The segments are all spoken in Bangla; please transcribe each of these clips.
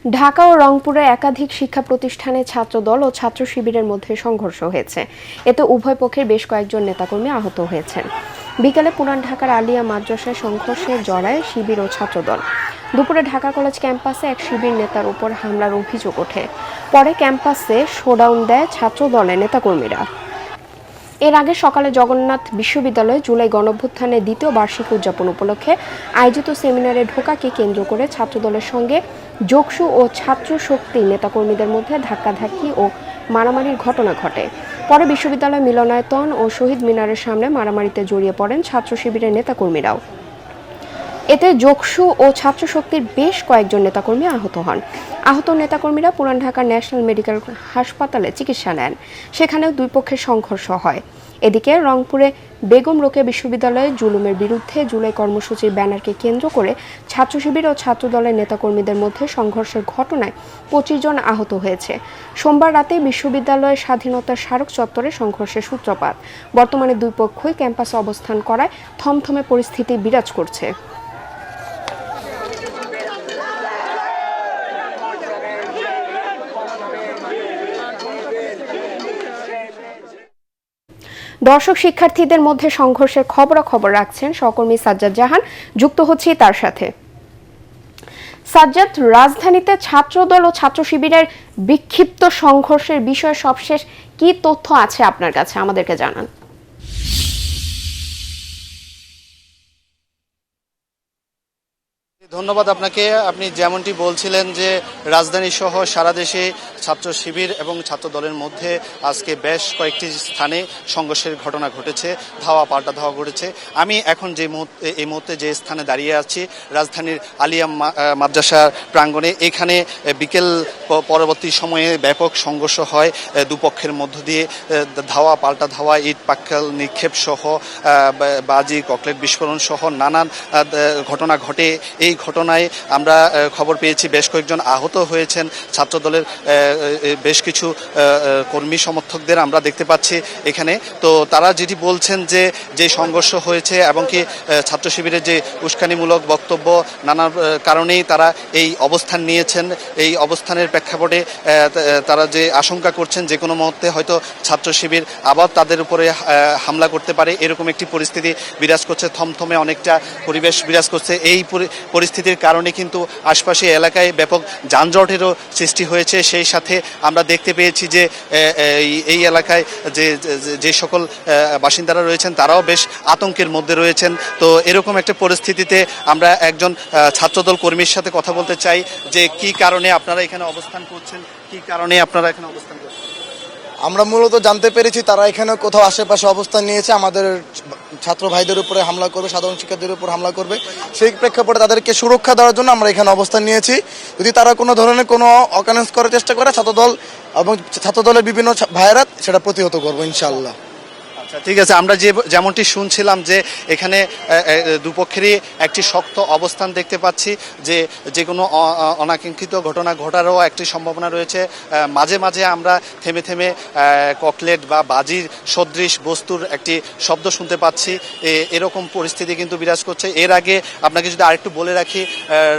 ঢাকা ও রংপুরে একাধিক শিক্ষা প্রতিষ্ঠানে ছাত্রদল ও ছাত্র শিবিরের মধ্যে সংঘর্ষ হয়েছে। এতে উভয় পক্ষের বেশ কয়েকজন নেতাকর্মী আহত হয়েছেন। বিকেলে পুরান ঢাকার আলিয়া মাদ্রাসায় সংঘর্ষে জড়ায় শিবির ও ছাত্রদল। দুপুরে ঢাকা কলেজ ক্যাম্পাসে এক শিবির নেতার উপর হামলার অভিযোগ ওঠে। পরে ক্যাম্পাসে শোডাউন দেয় ছাত্রদলের নেতাকর্মীরা। এর আগে সকালে জগন্নাথ বিশ্ববিদ্যালয়ে জুলাই গণঅভ্যুত্থানের দ্বিতীয় বার্ষিকী উদযাপন উপলক্ষে আয়োজিত সেমিনারে ঢোকাকে কেন্দ্র করে ছাত্রদলের সঙ্গে যোগসু ও ছাত্র শক্তি নেতাকর্মীদের মধ্যে ধাক্কাধাক্কি ও মারামারির ঘটনা ঘটে। পরে বিশ্ববিদ্যালয় মিলনায়তন ও শহীদ মিনারের সামনে মারামারিতে জড়িয়ে পড়েন ছাত্র শিবিরের নেতাকর্মীরাও। এতে যোগসু ও ছাত্র শক্তির বেশ কয়েকজন নেতাকর্মী আহত হন। আহত নেতাকর্মীরা পুরান ঢাকার ন্যাশনাল মেডিকেল হাসপাতালে চিকিৎসা নেন। সেখানেও দুই পক্ষের সংঘর্ষ হয়। এদিকে রংপুরে বেগম রোকেয়া বিশ্ববিদ্যালয়ে জুলুমের বিরুদ্ধে জুলাই কর্মসূচির ব্যানারকে কেন্দ্র করে ছাত্র শিবির ও ছাত্রদলের নেতাকর্মীদের মধ্যে সংঘর্ষের ঘটনায় 25 জন আহত হয়েছে। সোমবার রাতে বিশ্ববিদ্যালয়ের স্বাধীনতার স্মারক চত্বরে সংঘর্ষের সূত্রপাত। বর্তমানে দুই পক্ষই ক্যাম্পাসে অবস্থান করায় থমথমে পরিস্থিতি বিরাজ করছে। দর্শক, শিক্ষার্থীদের মধ্যে সংঘর্ষের খবরাখবর রাখছেন সহকর্মী সাজ্জাদ জাহান। যুক্ত হচ্ছি তার সাথে। সাজ্জাদ, রাজধানীতে ছাত্রদল ও ছাত্র শিবিরের বিক্ষিপ্ত সংঘর্ষের বিষয়ে সবশেষ কি তথ্য আছে আপনার কাছে, আমাদেরকে জানান। ধন্যবাদ আপনাকে। আপনি যেমনটি বলছিলেন যে রাজধানী সহ সারা দেশে ছাত্র শিবির এবং ছাত্র দলের মধ্যে আজকে বেশ কয়েকটি স্থানে সংঘর্ষের ঘটনা ঘটেছে, ধাওয়া পাল্টা ধাওয়া ঘটেছে। আমি এখন এই মুহূর্তে যে স্থানে দাঁড়িয়ে আছি, রাজধানীর আলিয়া মাদ্রাসা প্রাঙ্গণে, এখানে বিকেল পরবর্তী সময়ে ব্যাপক সংঘর্ষ হয় দুপক্ষের মধ্য দিয়ে। ধাওয়া পাল্টা ধাওয়া, ইট পাটকেল নিক্ষেপ সহ বাজি ককলেট বিস্ফোরণ সহ নানান ঘটনা ঘটে। এই ঘটনায় আমরা খবর পেয়েছি বেশ কয়েকজন আহত হয়েছেন। ছাত্রদলের বেশ কিছু কর্মী সমর্থকদের আমরা দেখতে পাচ্ছি এখানে। তো তারা যেটি বলছেন যে সংঘর্ষ হয়েছে এবং কি ছাত্র শিবিরের যে উস্কানিমূলক বক্তব্য, নানা কারণেই তারা এই অবস্থান নিয়েছেন। এই অবস্থানের প্রেক্ষাপটে তারা যে আশঙ্কা করছেন যে কোনো মুহূর্তে হয়তো ছাত্র শিবির আবার তাদের উপরে হামলা করতে পারে, এরকম একটি পরিস্থিতি বিরাজ করছে। থমথমে অনেকটা পরিবেশ বিরাজ করছে। এই পরিস্থিতির কারণে কিন্তু আশপাশে এলাকায় ব্যাপক যানজটেরও সৃষ্টি হয়েছে। সেই সাথে আমরা দেখতে পেয়েছি যে এই এলাকায় যে সকল বাসিন্দারা রয়েছেন তারাও বেশ আতঙ্কের মধ্যে রয়েছেন। তো এরকম একটা পরিস্থিতিতে আমরা একজন ছাত্রদল কর্মীর সাথে কথা বলতে চাই যে কি কারণে আপনারা এখানে অবস্থান করছেন, কি কারণে আপনারা এখানে অবস্থান করছেন। আমরা মূলত জানতে পেরেছি তারা এখানে কোথাও আশেপাশে অবস্থান নিয়েছে, আমাদের ছাত্র ভাইদের উপরে হামলা করবে, সাধারণ শিক্ষার্থীদের উপর হামলা করবে। সেই প্রেক্ষাপটে তাদেরকে সুরক্ষা দেওয়ার জন্য আমরা এখানে অবস্থান নিয়েছি। যদি তারা কোনো ধরনের কোনো অকারেন্স করার চেষ্টা করে, ছাত্রদল এবং ছাত্রদলের বিভিন্ন ভাইয়েরা সেটা প্রতিহত করবো ইনশাআল্লাহ। ঠিক আছে, আমরা যেমনটি শুনছিলাম যে এখানে দুপক্ষেরই একটি শক্ত অবস্থান দেখতে পাচ্ছি, যে কোনো অনাকাঙ্ক্ষিত ঘটনা ঘটারও একটি সম্ভাবনা রয়েছে। মাঝে মাঝে আমরা থেমে থেমে ককলেট বা বাজির সদৃশ বস্তুর একটি শব্দ শুনতে পাচ্ছি। এরকম পরিস্থিতি কিন্তু বিরাজ করছে। এর আগে আপনাকে যদি আরেকটু বলে রাখি,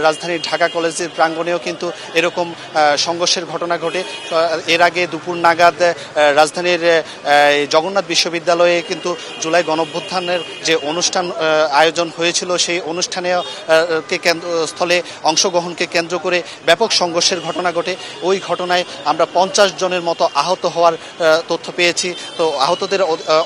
রাজধানীর ঢাকা কলেজের প্রাঙ্গণেও কিন্তু এরকম সংঘর্ষের ঘটনা ঘটে। এর আগে দুপুর নাগাদ রাজধানীর জগন্নাথ বিশ্ববিদ্যালয় কিন্তু জুলাই গণঅভ্যুত্থানের যে অনুষ্ঠান আয়োজন হয়েছিল, সেই অনুষ্ঠানে স্থলে অংশগ্রহণকে কেন্দ্র করে ব্যাপক সংঘর্ষের ঘটনা ঘটে। ওই ঘটনায় আমরা 50 জনের মতো আহত হওয়ার তথ্য পেয়েছি। তো আহতদের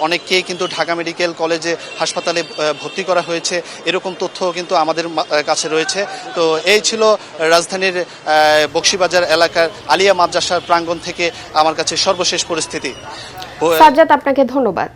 অনেককেই কিন্তু ঢাকা মেডিকেল কলেজে হাসপাতালে ভর্তি করা হয়েছে, এরকম তথ্য কিন্তু আমাদের কাছে রয়েছে। তো এই ছিল রাজধানীর বকশীবাজার এলাকার আলিয়া মাদ্রাসার প্রাঙ্গণ থেকে আমার কাছে সর্বশেষ পরিস্থিতি। সাজ্জাদ, আপনাকে ধন্যবাদ।